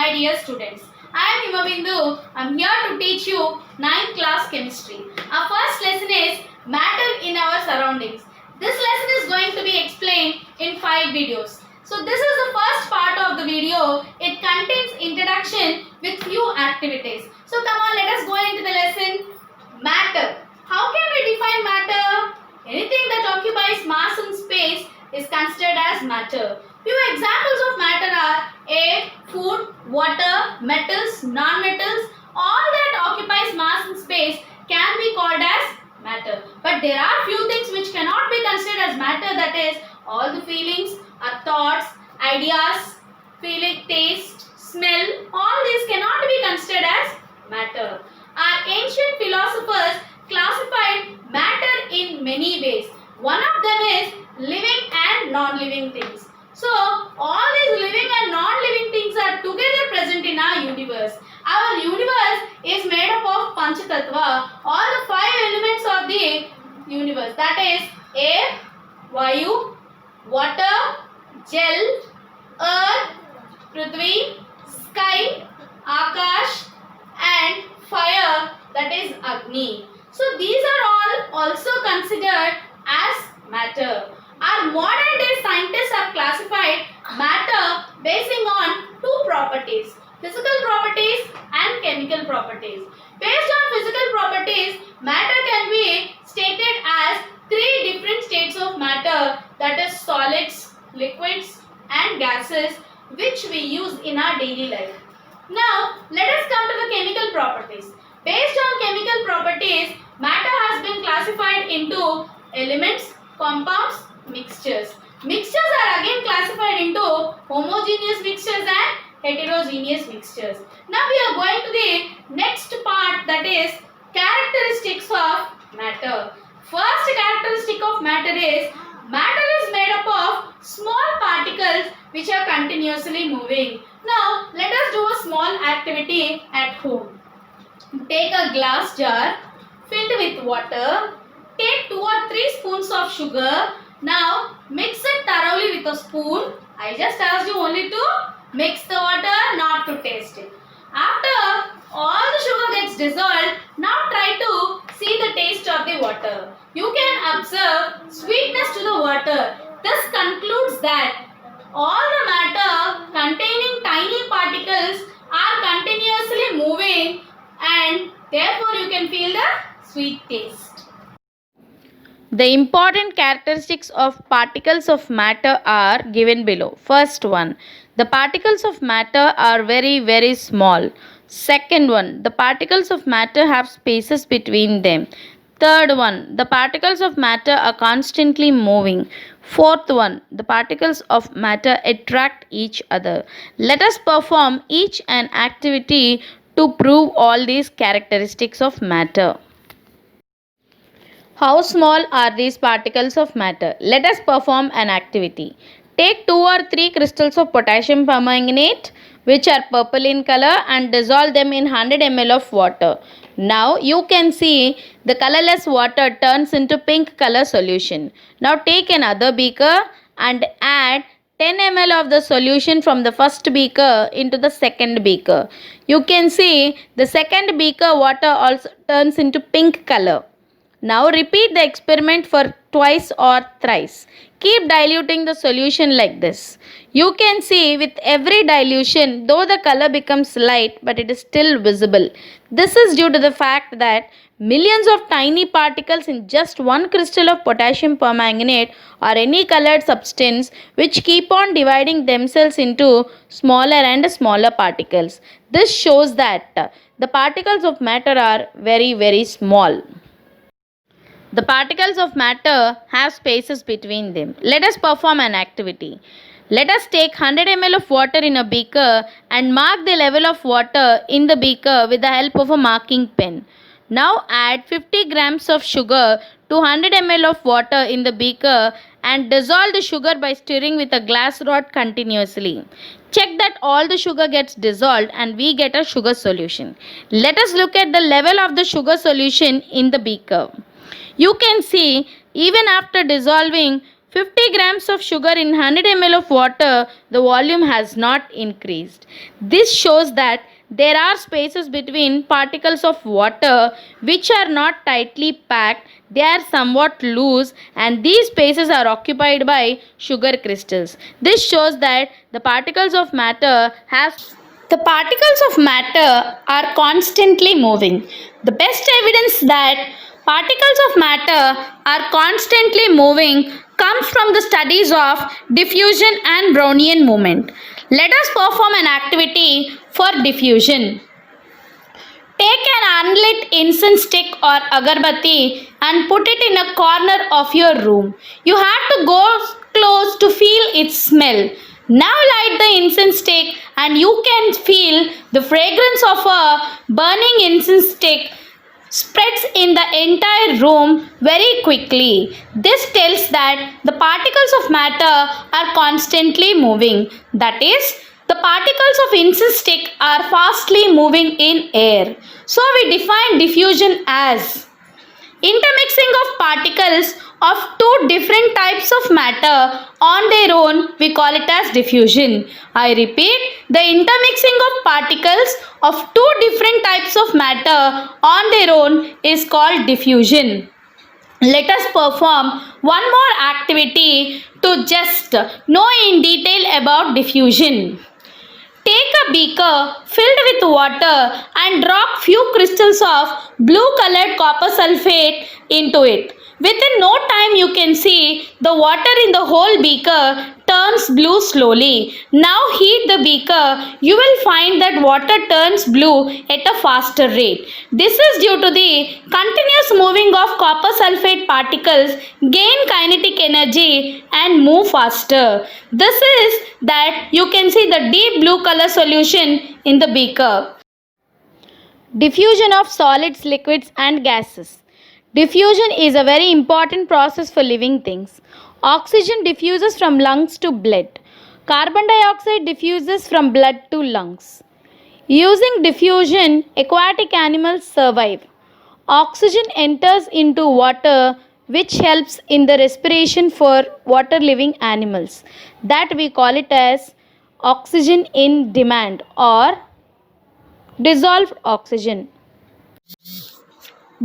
my dear students. I am Himabindu. I am here to teach you 9th class chemistry. Our first lesson is matter in our surroundings. This lesson is going to be explained in 5 videos. So this is the first part of the video. It contains introduction with few activities. So come on, let us go into the lesson. Matter. How can we define matter? Anything that occupies mass and space is considered as matter. Few examples of matter are air, food, water, metals, non-metals. All that occupies mass and space can be called as matter. But there are few things which cannot be considered as matter, that is all the feelings, our thoughts, ideas, feeling, taste, smell, all these cannot be considered as matter. Our ancient philosophers classified matter in many ways. One of them is living and non-living things. So, all these living and non-living things are together present in our universe. Our universe is made up of Panchatattva, all the 5 elements of the universe. That is air, Vayu, water, Jal, earth, Prithvi, sky, Akash, and fire, that is Agni. So these are all also considered as matter. Our modern day scientists have classified matter basing on 2 properties, physical properties and chemical properties. Based on physical properties, matter can be stated as 3 different states of matter, that is solids, liquids and gases, which we use in our daily life. Now, let us come to the chemical properties. Based on chemical properties, matter has been classified into elements, compounds, mixtures. Mixtures are again classified into homogeneous mixtures and heterogeneous mixtures. Now we are going to the next part, that is characteristics of matter. First characteristic of matter is made up of small particles which are continuously moving. Now let us do a small activity at home. Take a glass jar filled with water. Take 2 or 3 spoons of sugar. Now mix it thoroughly with a spoon. I just asked you only to mix the water, not to taste it. After all the sugar gets dissolved, now try to see the taste of the water. You can observe sweetness to the water. This concludes that all the matter containing tiny particles are continuously moving and therefore you can feel the sweet taste. The important characteristics of particles of matter are given below. First one, the particles of matter are very small. Second one, the particles of matter have spaces between them. Third one, the particles of matter are constantly moving. Fourth one, the particles of matter attract each other. Let us perform each an activity to prove all these characteristics of matter. How small are these particles of matter? Let us perform an activity. Take 2 or 3 crystals of potassium permanganate which are purple in color and dissolve them in 100 ml of water. Now you can see the colorless water turns into pink color solution. Now take another beaker and add 10 ml of the solution from the first beaker into the second beaker. You can see the second beaker water also turns into pink color. Now repeat the experiment for twice or thrice. Keep diluting the solution like this. You can see with every dilution, though the color becomes light, but it is still visible. This is due to the fact that millions of tiny particles in just one crystal of potassium permanganate or any colored substance which keep on dividing themselves into smaller and smaller particles. This shows that the particles of matter are very small. The particles of matter have spaces between them. Let us perform an activity. Let us take 100 ml of water in a beaker and mark the level of water in the beaker with the help of a marking pen. Now add 50 grams of sugar to 100 ml of water in the beaker and dissolve the sugar by stirring with a glass rod continuously. Check that all the sugar gets dissolved and we get a sugar solution. Let us look at the level of the sugar solution in the beaker. You can see even after dissolving 50 grams of sugar in 100 ml of water, the volume has not increased. This shows that there are spaces between particles of water which are not tightly packed, they are somewhat loose, and these spaces are occupied by sugar crystals. This shows that the particles of matter are constantly moving. The best evidence that particles of matter are constantly moving comes from the studies of diffusion and Brownian movement. Let us perform an activity for diffusion. Take an unlit incense stick or agarbatti and put it in a corner of your room. You have to go close to feel its smell. Now light the incense stick and you can feel the fragrance of a burning incense stick spreads in the entire room very quickly. This tells that the particles of matter are constantly moving. That is, the particles of incense stick are fastly moving in air. So we define diffusion as intermixing of particles of two different types of matter on their own, we call it as diffusion. I repeat, the intermixing of particles of two different types of matter on their own is called diffusion. Let us perform one more activity to just know in detail about diffusion. Take a beaker filled with water and drop few crystals of blue colored copper sulfate into it. Within no time you can see the water in the whole beaker turns blue slowly. Now heat the beaker. You will find that water turns blue at a faster rate. This is due to the continuous moving of copper sulfate particles gain kinetic energy and move faster. This is that you can see the deep blue color solution in the beaker. Diffusion of solids, liquids and gases. Diffusion is a very important process for living things. Oxygen diffuses from lungs to blood. Carbon dioxide diffuses from blood to lungs. Using diffusion, aquatic animals survive. Oxygen enters into water, which helps in the respiration for water living animals. That we call it as oxygen in demand or dissolved oxygen.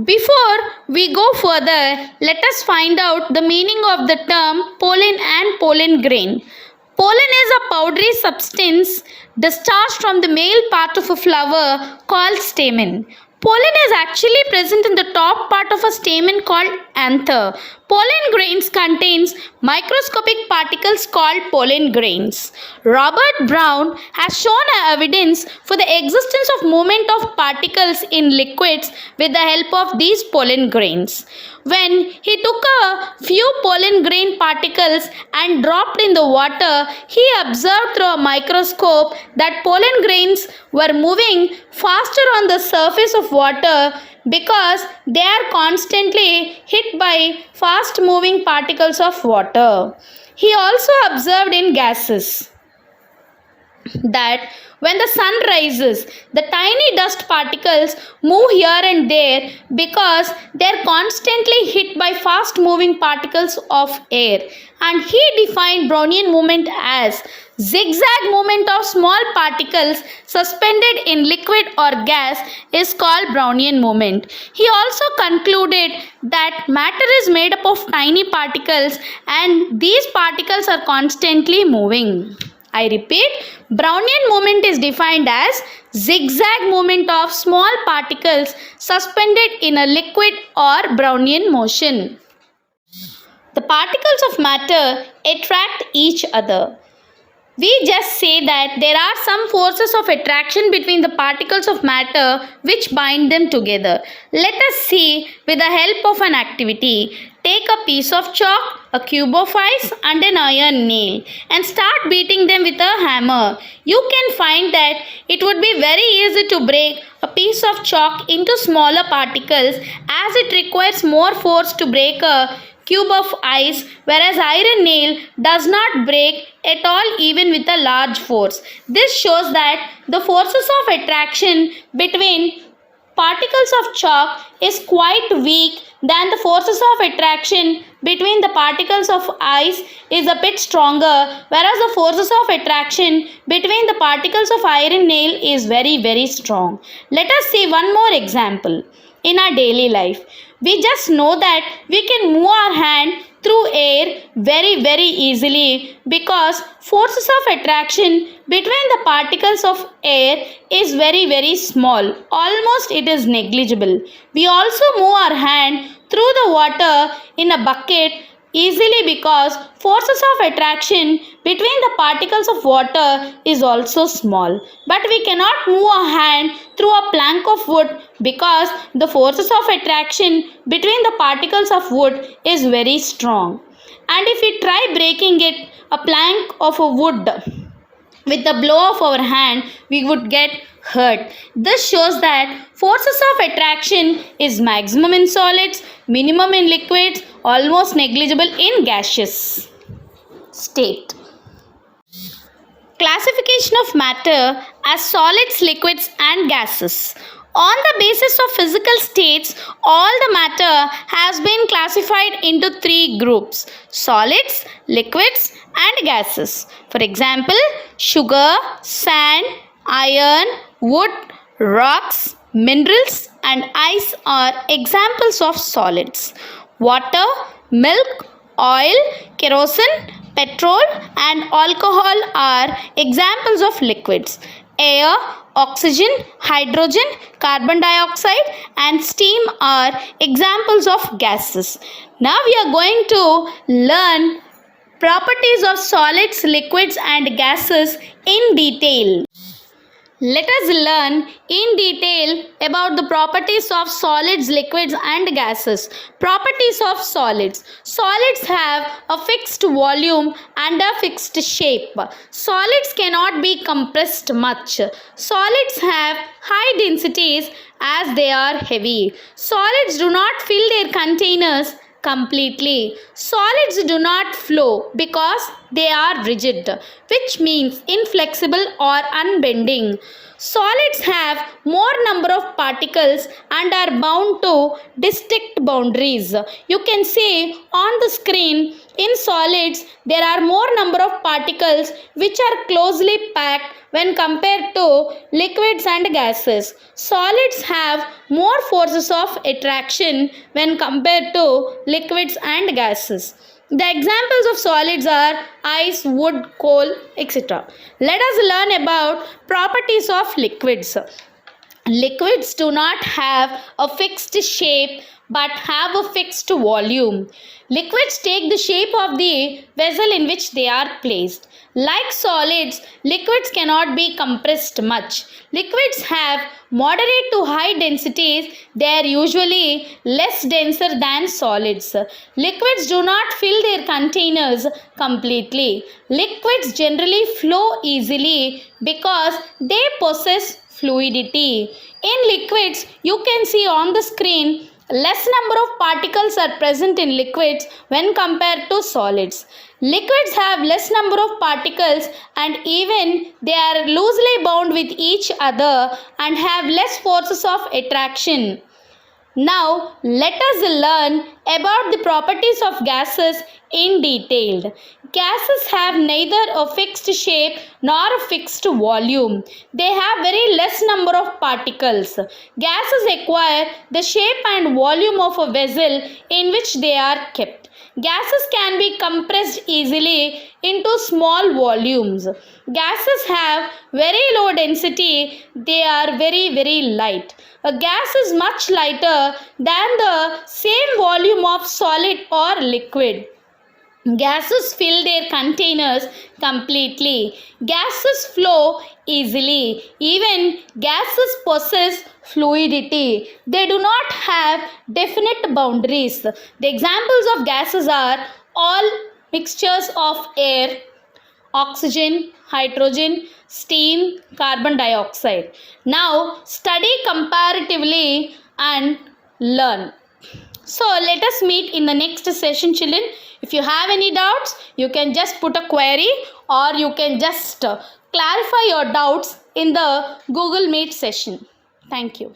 Before we go further, let us find out the meaning of the term pollen and pollen grain. Pollen is a powdery substance discharged from the male part of a flower called stamen. Pollen is actually present in the top part of a stamen called anther. Pollen grains contains microscopic particles called pollen grains. Robert Brown has shown evidence for the existence of movement of particles in liquids with the help of these pollen grains. When he took a few pollen grain particles and dropped in the water, he observed through a microscope that pollen grains were moving faster on the surface of water because they are constantly hit by fast moving particles of water. He also observed in gases that when the sun rises, the tiny dust particles move here and there because they are constantly hit by fast moving particles of air. And he defined Brownian movement as zigzag movement of small particles suspended in liquid or gas is called Brownian movement. He also concluded that matter is made up of tiny particles and these particles are constantly moving. I repeat, Brownian movement is defined as zigzag movement of small particles suspended in a liquid or Brownian motion. The particles of matter attract each other. We just say that there are some forces of attraction between the particles of matter which bind them together. Let us see with the help of an activity. Take a piece of chalk, a cube of ice and an iron nail and start beating them with a hammer. You can find that it would be very easy to break a piece of chalk into smaller particles as it requires more force to break a cube of ice, whereas iron nail does not break at all even with a large force. This shows that the forces of attraction between particles of chalk is quite weak than the forces of attraction between the particles of ice is a bit stronger, whereas the forces of attraction between the particles of iron nail is very, very strong. Let us see one more example. In our daily life, we just know that we can move our hand through air very, very easily because forces of attraction between the particles of air is very, very small. Almost it is negligible. We also move our hand through the water in a bucket easily because forces of attraction between the particles of water is also small. But we cannot move a hand through a plank of wood because the forces of attraction between the particles of wood is very strong. And if we try breaking it, a plank of a wood, with the blow of our hand, we would get hurt. This shows that forces of attraction is maximum in solids, minimum in liquids, almost negligible in gaseous state. Classification of matter as solids, liquids and gases. On the basis of physical states, all the matter has been classified into three groups: solids, liquids and gases. For example, sugar, sand, iron, wood, rocks, minerals and ice are examples of solids. Water, milk, oil, kerosene, petrol and alcohol are examples of liquids. Air, oxygen, hydrogen, carbon dioxide and steam are examples of gases. Now we are going to learn properties of solids, liquids and gases in detail. Let us learn in detail about the properties of solids, liquids and gases. Properties of solids. Solids have a fixed volume and a fixed shape. Solids cannot be compressed much. Solids have high densities as they are heavy. Solids do not fill their containers completely. Solids do not flow because they are rigid, which means inflexible or unbending. Solids have more number of particles and are bound to distinct boundaries. You can see on the screen, in solids there are more number of particles which are closely packed when compared to liquids and gases. Solids have more forces of attraction when compared to liquids and gases. The examples of solids are ice, wood, coal, etc. Let us learn about properties of liquids. Liquids do not have a fixed shape but have a fixed volume. Liquids take the shape of the vessel in which they are placed. Like solids, liquids cannot be compressed much. Liquids have moderate to high densities. They are usually less denser than solids. Liquids do not fill their containers completely. Liquids generally flow easily because they possess fluidity. In liquids, you can see on the screen, less number of particles are present in liquids when compared to solids. Liquids have less number of particles and even they are loosely bound with each other and have less forces of attraction. Now let us learn about the properties of gases in detail. Gases have neither a fixed shape nor a fixed volume. They have very less number of particles. Gases acquire the shape and volume of a vessel in which they are kept. Gases can be compressed easily into small volumes. Gases have very low density. They are very, very light. A gas is much lighter than the same volume of solid or liquid. Gases fill their containers completely. Gases flow easily. Even gases possess fluidity. They do not have definite boundaries. The examples of gases are all mixtures of air, oxygen, hydrogen, steam, carbon dioxide. Now study comparatively and learn. So let us meet in the next session, children. If you have any doubts, you can just put a query or you can just clarify your doubts in the Google Meet session. Thank you.